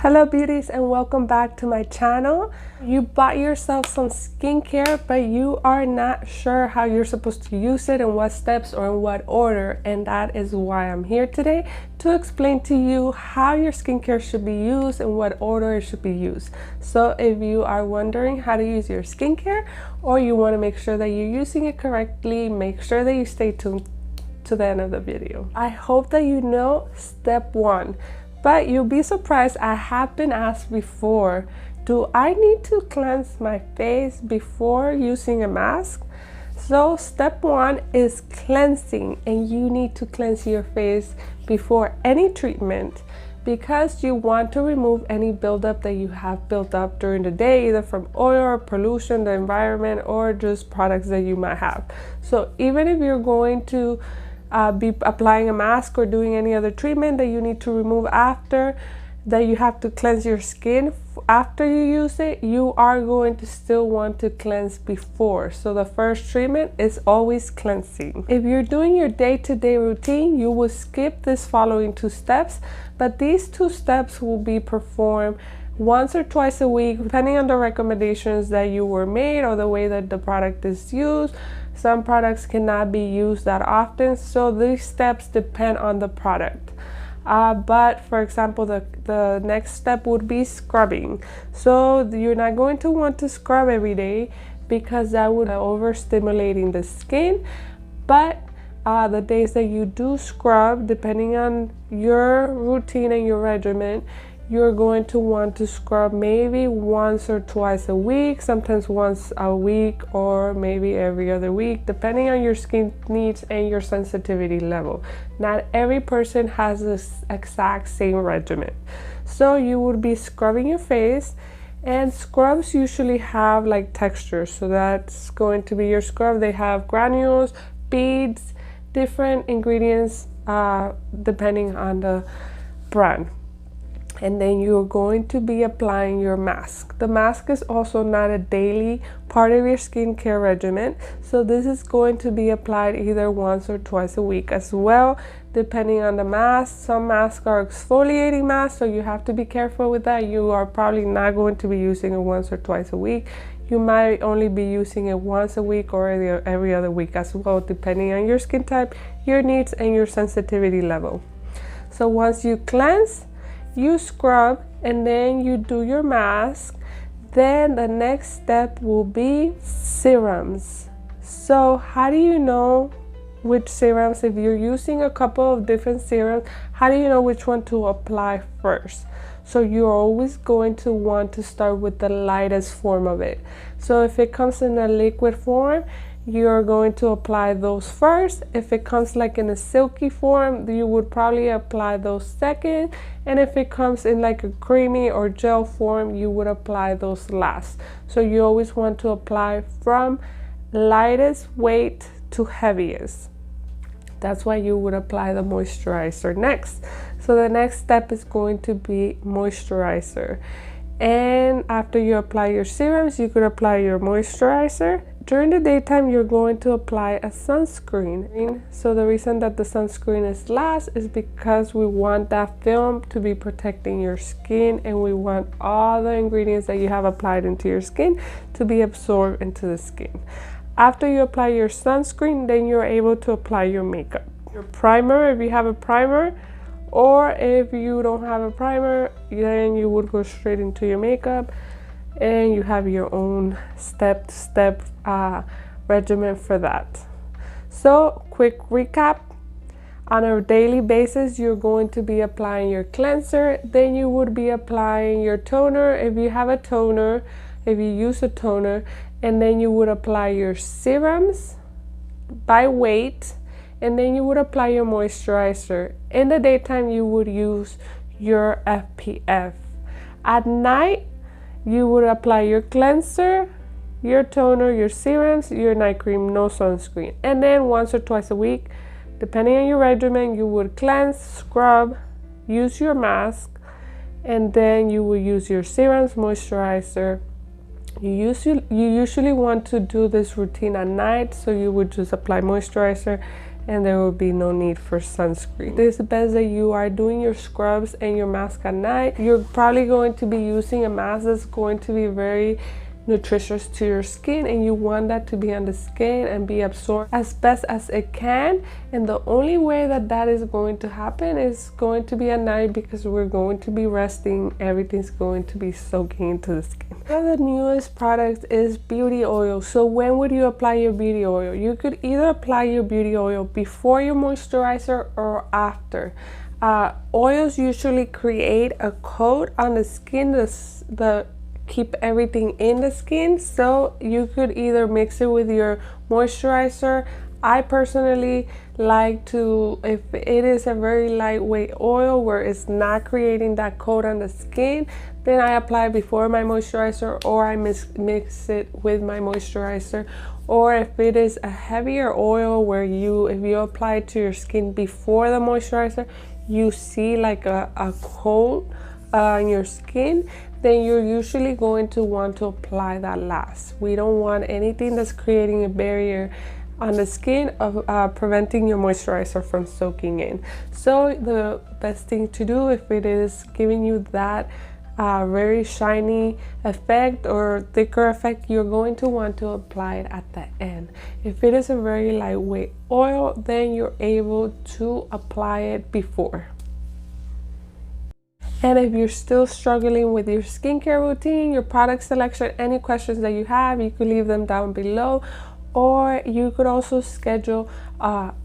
Hello beauties, and welcome back to my channel. You bought yourself some skincare, but you are not sure how you're supposed to use it and what steps or in what order, and that is why I'm here today to explain to you how your skincare should be used and what order it should be used. So if you are wondering how to use your skincare, or you want to make sure that you're using it correctly, make sure that you stay tuned to the end of the video. I hope that you know step one. But you'll be surprised, I have been asked before, do I need to cleanse my face before using a mask? So step one is cleansing, and you need to cleanse your face before any treatment because you want to remove any buildup that you have built up during the day, either from oil or pollution, the environment, or just products that you might have. So even if you're going to be applying a mask or doing any other treatment that you need to remove after, that you have to cleanse your skin after you use it, you are going to still want to cleanse before. So the first treatment is always cleansing. If you're doing your day-to-day routine, you will skip this following two steps, but these two steps will be performed once or twice a week, depending on the recommendations that you were made or the way that the product is used. Some products cannot be used that often, so these steps depend on the product. But for example, the next step would be scrubbing. So you're not going to want to scrub every day because that would overstimulating the skin. But the days that you do scrub, depending on your routine and your regimen, you're going to want to scrub maybe once or twice a week, sometimes once a week, or maybe every other week, depending on your skin needs and your sensitivity level. Not every person has this exact same regimen. So you would be scrubbing your face, and scrubs usually have like textures. So that's going to be your scrub. They have granules, beads, different ingredients depending on the brand. And then you're going to be applying your mask. The mask is also not a daily part of your skincare regimen, so this is going to be applied either once or twice a week as well, depending on the mask. Some masks are exfoliating masks, so you have to be careful with that. You are probably not going to be using it once or twice a week. You might only be using it once a week or every other week as well, depending on your skin type, your needs, and your sensitivity level. So once you cleanse, you scrub, and then you do your mask. Then the next step will be serums. So how do you know which serums? If you're using a couple of different serums, how do you know which one to apply first? So you're always going to want to start with the lightest form of it. So if it comes in a liquid form, you're going to apply those first. If it comes like in a silky form, you would probably apply those second. And if it comes in like a creamy or gel form, you would apply those last. So you always want to apply from lightest weight to heaviest. That's why you would apply the moisturizer next. So the next step is going to be moisturizer. And after you apply your serums, you could apply your moisturizer. During the daytime, you're going to apply a sunscreen. So the reason that the sunscreen is last is because we want that film to be protecting your skin, and we want all the ingredients that you have applied into your skin to be absorbed into the skin. After you apply your sunscreen, then you're able to apply your makeup. Your primer, if you have a primer, or if you don't have a primer, then you would go straight into your makeup, and you have your own step-to-step regimen for that. So quick recap: on a daily basis, you're going to be applying your cleanser, then you would be applying your toner if you have a toner, if you use a toner, and then you would apply your serums by weight, and then you would apply your moisturizer. In the daytime, you would use your SPF. At night, you would apply your cleanser, your toner, your serums, your night cream, no sunscreen. And then once or twice a week, depending on your regimen, you would cleanse, scrub, use your mask, and then you will use your serums, moisturizer. You usually want to do this routine at night, so you would just apply moisturizer and there will be no need for sunscreen. It's best that you are doing your scrubs and your mask at night. You're probably going to be using a mask that's going to be very nutritious to your skin, and you want that to be on the skin and be absorbed as best as it can. And the only way that that is going to happen is going to be at night, because we're going to be resting. Everything's going to be soaking into the skin. One of the newest products is beauty oil. So when would you apply your beauty oil? You could either apply your beauty oil before your moisturizer or after. Oils usually create a coat on the skin, the keep everything in the skin, so you could either mix it with your moisturizer. I personally like to, if it is a very lightweight oil where it's not creating that coat on the skin, then I apply before my moisturizer, or I mix it with my moisturizer. Or if it is a heavier oil where if you apply it to your skin before the moisturizer, you see like a coat on your skin, then you're usually going to want to apply that last. We don't want anything that's creating a barrier on the skin of preventing your moisturizer from soaking in. So the best thing to do, if it is giving you that very shiny effect or thicker effect, you're going to want to apply it at the end. If it is a very lightweight oil, then you're able to apply it before. And if you're still struggling with your skincare routine, your product selection, any questions that you have, you could leave them down below. Or you could also schedule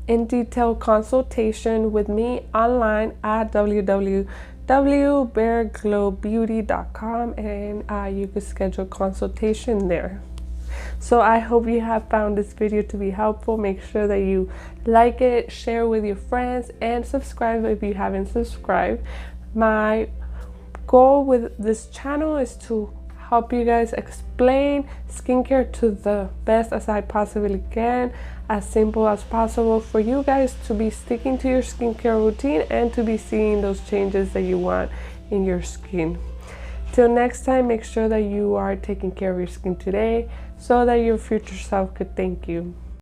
in detail consultation with me online at www.bearglowbeauty.com, and you could schedule consultation there. So I hope you have found this video to be helpful. Make sure that you like it, share with your friends, and subscribe if you haven't subscribed. My goal with this channel is to help you guys explain skincare to the best as I possibly can, as simple as possible, for you guys to be sticking to your skincare routine and to be seeing those changes that you want in your skin. Till next time, make sure that you are taking care of your skin today so that your future self could thank you.